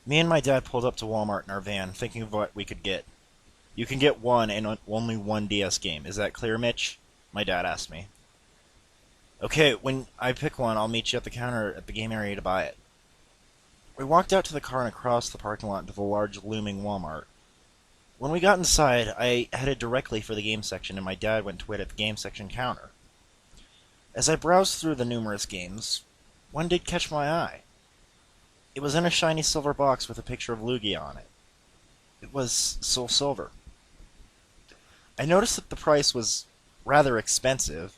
Me and my dad pulled up to Walmart in our van, thinking of what we could get. You can get one and only one DS game. Is that clear, Mitch? My dad asked me. Okay, when I pick one, I'll meet you at the counter at the game area to buy it. We walked out to the car and across the parking lot to the large looming Walmart. When we got inside, I headed directly for the game section, and my dad went to wait at the game section counter. As I browsed through the numerous games, one did catch my eye. It was in a shiny silver box with a picture of Lugia on it. It was Soul Silver. I noticed that the price was rather expensive.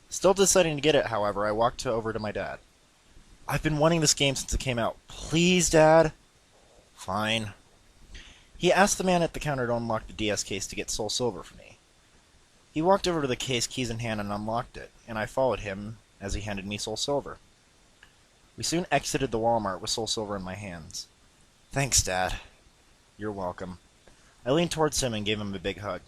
Still deciding to get it, however, I walked over to my dad. I've been wanting this game since it came out. Please, Dad? Fine. He asked the man at the counter to unlock the DS case to get Soul Silver for me. He walked over to the case, keys in hand, and unlocked it, and I followed him as he handed me Soul Silver. We soon exited the Walmart with Soul Silver in my hands. Thanks, Dad. You're welcome. I leaned towards him and gave him a big hug.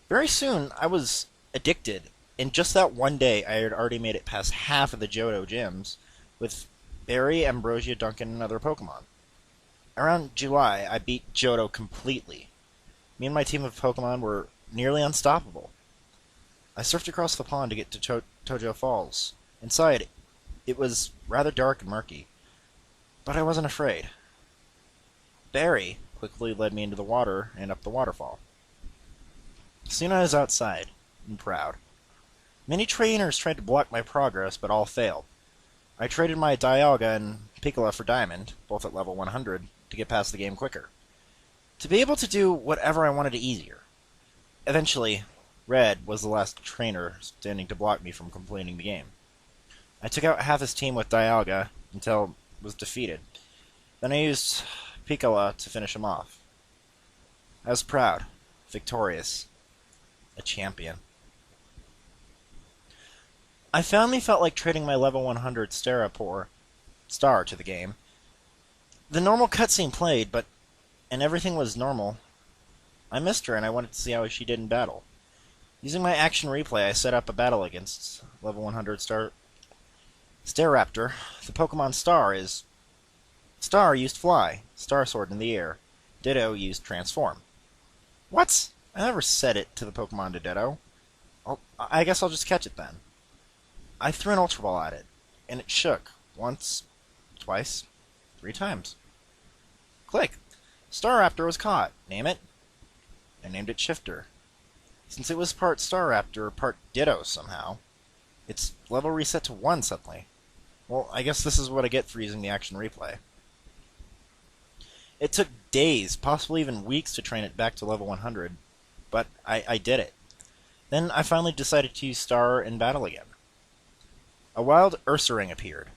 Very soon, I was addicted. In just that one day, I had already made it past half of the Johto gyms with Barry, Ambrosia, Duncan, and other Pokemon. Around July, I beat Johto completely. Me and my team of Pokemon were nearly unstoppable. I surfed across the pond to get to Tojo Falls. Inside, it was rather dark and murky, but I wasn't afraid. Barry quickly led me into the water and up the waterfall. Soon I was outside, and proud. Many trainers tried to block my progress, but all failed. I traded my Dialga and Piccola for Diamond, both at level 100, to get past the game quicker. To be able to do whatever I wanted easier. Eventually, Red was the last trainer standing to block me from completing the game. I took out half his team with Dialga until it was defeated. Then I used Piccola to finish him off. I was proud, victorious, a champion. I finally felt like trading my level 100 Starapor star to the game. The normal cutscene played, and everything was normal. I missed her and I wanted to see how she did in battle. Using my action replay, I set up a battle against level 100 Staraptor. The Pokemon Star used Fly, Star Sword in the air. Ditto used Transform. What? I never said it to the Pokemon to Ditto. I guess I'll just catch it then. I threw an Ultra Ball at it, and it shook. Once, twice, 3 times. Click! Staraptor was caught. Name it. I named it Shifter. Since it was part Staraptor, part Ditto somehow, its level reset to 1 suddenly. Well, I guess this is what I get for using the action replay. It took days, possibly even weeks, to train it back to level 100, but I did it. Then I finally decided to use Star in battle again. A wild Ursaring appeared.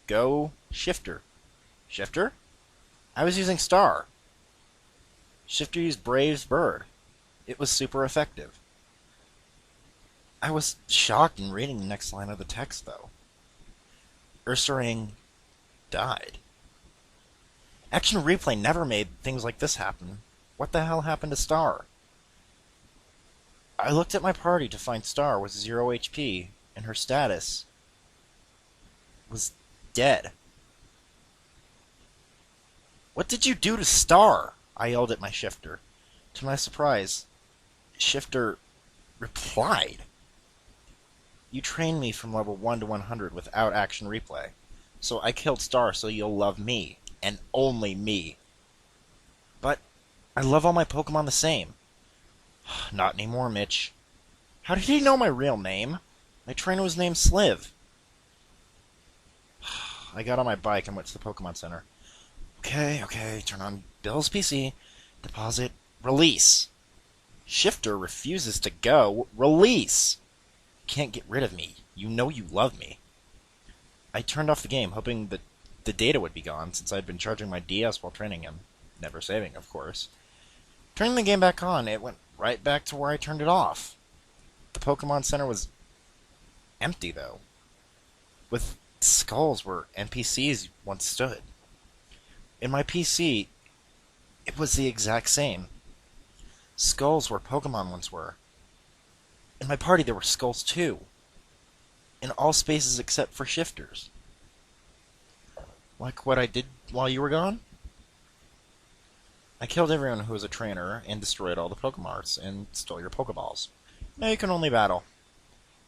Go Shifter. Shifter? I was using Star. Shifter used Brave's Bird. It was super effective. I was shocked in reading the next line of the text, though. Ursaring died. Action Replay never made things like this happen. What the hell happened to Star? I looked at my party to find Star with 0 HP, and her status was dead. What did you do to Star? I yelled at my Shifter. To my surprise, Shifter replied. You trained me from level 1 to 100 without action replay, so I killed Star so you'll love me, and only me. But I love all my Pokemon the same. Not anymore, Mitch. How did he know my real name? My trainer was named Sliv. I got on my bike and went to the Pokemon Center. Okay, turn on Bill's PC. Deposit. Release. Shifter refuses to go. Release! Can't get rid of me. You know you love me. I turned off the game, hoping that the data would be gone, since I'd been charging my DS while training him. Never saving, of course. Turning the game back on, it went right back to where I turned it off. The Pokemon Center was empty, though, with skulls where NPCs once stood. In my PC, it was the exact same. Skulls where Pokemon once were. In my party, there were skulls too. In all spaces except for Shifters. Like what I did while you were gone? I killed everyone who was a trainer and destroyed all the Pokemarts and stole your Pokeballs. Now you can only battle.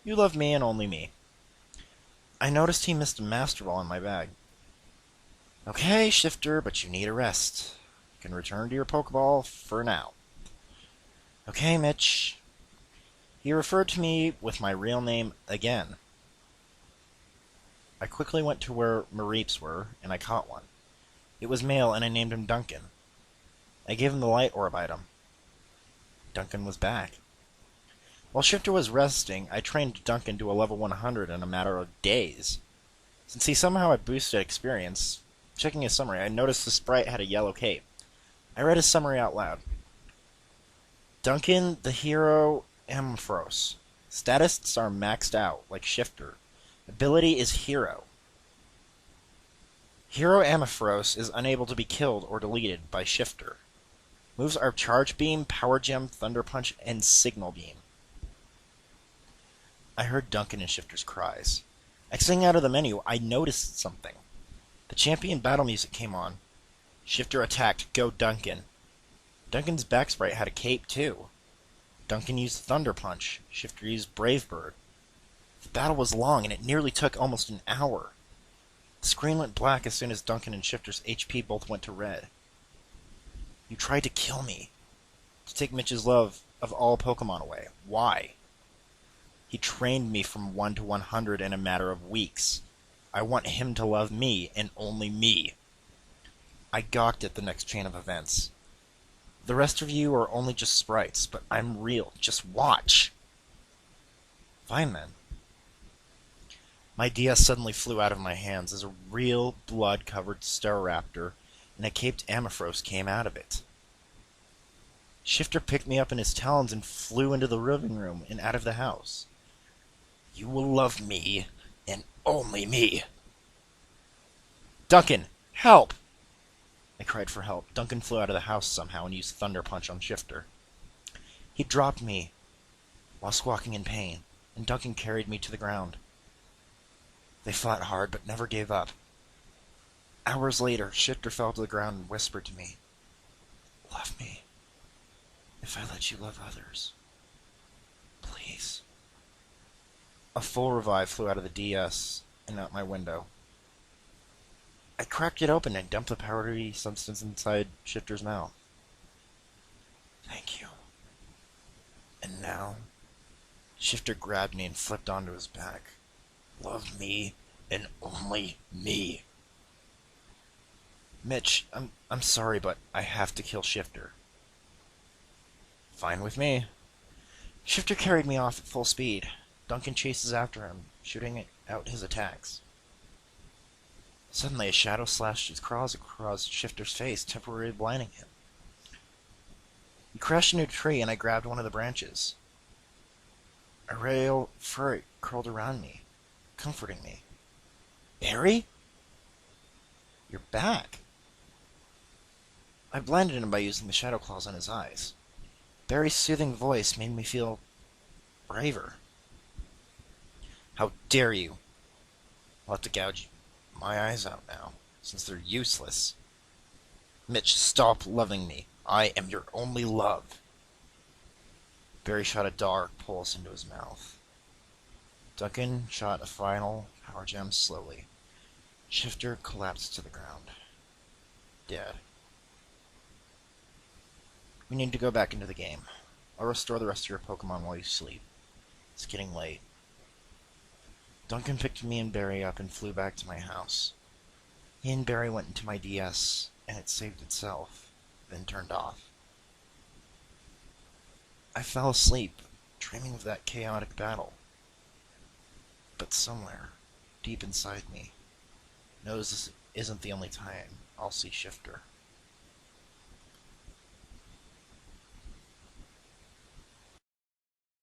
You love me and only me. I noticed he missed a Master Ball in my bag. Okay, Shifter, but you need a rest. You can return to your Pokeball for now. Okay, Mitch. He referred to me with my real name again. I quickly went to where Mareeps were, and I caught one. It was male, and I named him Duncan. I gave him the light orb item. Duncan was back. While Shifter was resting, I trained Duncan to a level 100 in a matter of days. Since he somehow had boosted experience, checking his summary, I noticed the sprite had a yellow cape. I read his summary out loud. Duncan, the hero, Ampharos. Statists are maxed out, like Shifter. Ability is Hero. Hero Ampharos is unable to be killed or deleted by Shifter. Moves are Charge Beam, Power Gem, Thunder Punch, and Signal Beam. I heard Duncan and Shifter's cries. Exiting out of the menu, I noticed something. The champion battle music came on. Shifter attacked. Go Duncan. Duncan's back sprite had a cape too. Duncan used Thunder Punch. Shifter used Brave Bird. The battle was long, and it nearly took almost an hour. The screen went black as soon as Duncan and Shifter's HP both went to red. You tried to kill me. To take Mitch's love of all Pokemon away. Why? He trained me from 1 to 100 in a matter of weeks. I want him to love me, and only me. I gawked at the next chain of events. The rest of you are only just sprites, but I'm real. Just watch. Fine then. My DS suddenly flew out of my hands as a real blood-covered Staraptor and a caped Ampharos came out of it. Shifter picked me up in his talons and flew into the living room and out of the house. You will love me, and only me. Duncan, help! I cried for help. Duncan flew out of the house somehow and used Thunder Punch on Shifter. He dropped me while squawking in pain, and Duncan carried me to the ground. They fought hard, but never gave up. Hours later, Shifter fell to the ground and whispered to me, "Love me, if I let you love others. Please." A full revive flew out of the DS and out my window. I cracked it open and dumped the powdery substance inside Shifter's mouth. Thank you. And now, Shifter grabbed me and flipped onto his back. Love me, and only me. Mitch, I'm sorry, but I have to kill Shifter. Fine with me. Shifter carried me off at full speed. Duncan chases after him, shooting out his attacks. Suddenly, a shadow slashed its claws across Shifter's face, temporarily blinding him. He crashed into a tree, and I grabbed one of the branches. A rail fur curled around me, comforting me. Barry? You're back. I blinded him by using the shadow claws on his eyes. Barry's soothing voice made me feel braver. How dare you? I'll have to gouge my eyes out now, since they're useless. Mitch, stop loving me. I am your only love. Barry shot a dark pulse into his mouth. Duncan shot a final power gem slowly. Shifter collapsed to the ground. Dead. We need to go back into the game. I'll restore the rest of your Pokemon while you sleep. It's getting late. Duncan picked me and Barry up and flew back to my house. He and Barry went into my DS, and it saved itself, then turned off. I fell asleep, dreaming of that chaotic battle. But somewhere, deep inside me, knows this isn't the only time I'll see Shifter.